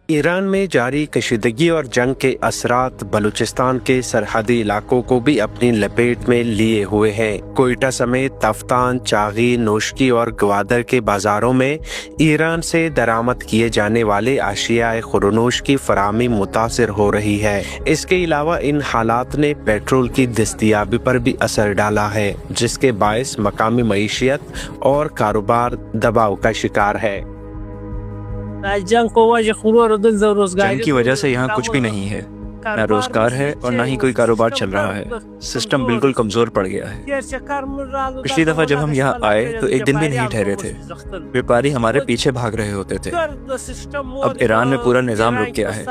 Iran में जारी कशीदगी और जंग के असरात बलूचिस्तान के सरहदी इलाकों को भी अपनी लपेट में लिए हुए हैं। कोयटा समेत तफ्तान, चागी, नोशकी और ग्वादर के बाजारों में ईरान से दरामद किए जाने वाले अशियाए खुरनोश की फराहमी मुतासिर हो रही है। इसके अलावा इन हालात ने पेट्रोल की दस्तयाबी पर भी असर डाला है, जिसके बायस मकामी मईशियत और कारोबार दबाव का शिकार है। जंग की वजह से यहाँ कुछ भी नहीं है, न रोजगार है और न ही कोई कारोबार चल रहा है। सिस्टम बिल्कुल कमजोर पड़ गया है। पिछली दफा जब हम यहाँ आए तो एक दिन भी नहीं ठहरे थे। व्यापारी हमारे पीछे भाग रहे होते थे। अब ईरान में पूरा निजाम रुक गया है।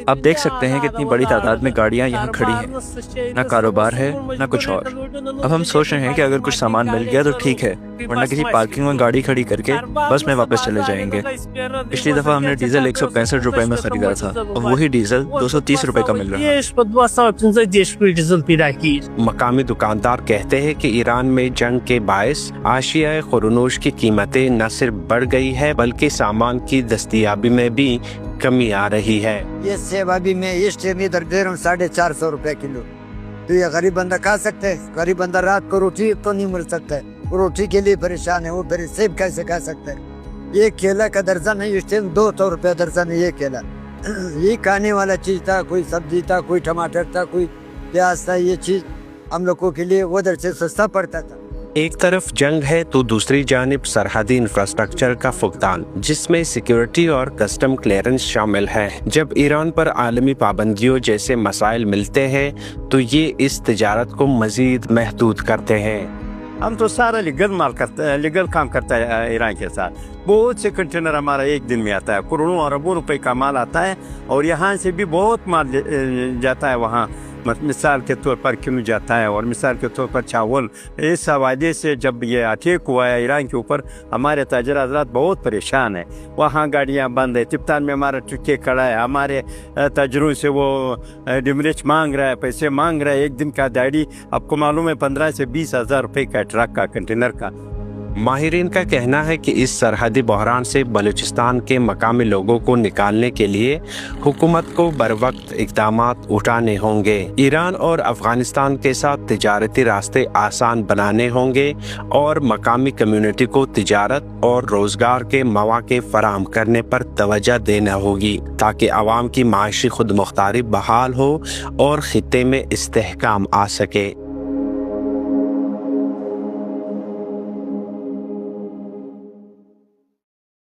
आप देख सकते हैं कितनी बड़ी तादाद में गाड़ियाँ यहाँ खड़ी हैं। न कारोबार है न कुछ और। अब हम सोच रहे हैं कि अगर कुछ सामान मिल गया तो ठीक है, वरना किसी पार्किंग में गाड़ी खड़ी करके बस में वापस चले जाएंगे। पिछली दफा हमने डीजल 165 रुपए में खरीदा था और वही डीजल 230 रुपए का मिल रहा है। मकामी दुकानदार कहते हैं कि ईरान में जंग के बायस आशियाए खुरनोश की कीमतें न सिर्फ बढ़ गई है बल्कि सामान की दस्तयाबी में भी कमी आ रही है। ये सेब अभी मैं इस टाइम इधर दे रहा हूँ 450 रुपए किलो। तो ये गरीब बंदा खा सकते है? गरीब बंदा रात को रोटी तो नहीं मिल सकता है, रोटी के लिए परेशान है, वो फिर सेब कैसे खा सकता है? ये केला का दर्जन है इस टाइम 200 रुपया दर्जन है। ये केला ये खाने वाला चीज था, कोई सब्जी था, कोई टमाटर था, कोई प्याज था। ये चीज हम लोगों के लिए उधर से सस्ता पड़ता था। एक तरफ जंग है तो दूसरी जानिब सरहदी इंफ्रास्ट्रक्चर का फुकदान, जिसमें सिक्योरिटी और कस्टम क्लियरेंस शामिल है। जब ईरान पर आलमी पाबंदियों जैसे मसाइल मिलते हैं तो ये इस तिजारत को मजीद महदूद करते हैं। हम तो सारा लीगल माल करते हैं, लीगल काम करता है ईरान के साथ। बहुत से कंटेनर हमारा एक दिन में आता है, करोड़ों अरबों रुपए का माल आता है और यहाँ से भी बहुत माल जाता है वहाँ। मिसाल के तौर पर किलो जाता है और मिसाल के तौर पर चावल। इस हवाले से जब ये अटैक हुआ है ईरान के ऊपर, हमारे ताजर हजरात बहुत परेशान है। वहाँ गाड़ियाँ बंद है, तिब्तान में हमारा ट्रक खड़ा है, हमारे ताजरों से वो डिमरेज मांग रहा है, पैसे मांग रहा है। एक दिन का दिहाड़ी आपको मालूम है 15 से 20 हज़ार रुपये का ट्रक का, कंटेनर का। माहिरीन का कहना है कि इस सरहदी बहरान से बलूचिस्तान के मकामी लोगों को निकालने के लिए हुकूमत को बरवक्त इक़दामात उठाने होंगे। ईरान और अफगानिस्तान के साथ तिजारती रास्ते आसान बनाने होंगे और मकामी कम्युनिटी को तिजारत और रोजगार के मौके फराहम करने पर तवज्जो देना होगी, ताकि आवाम की माशी खुद मुख्तारी बहाल हो और खित्ते में इस्तेहकाम आ सके।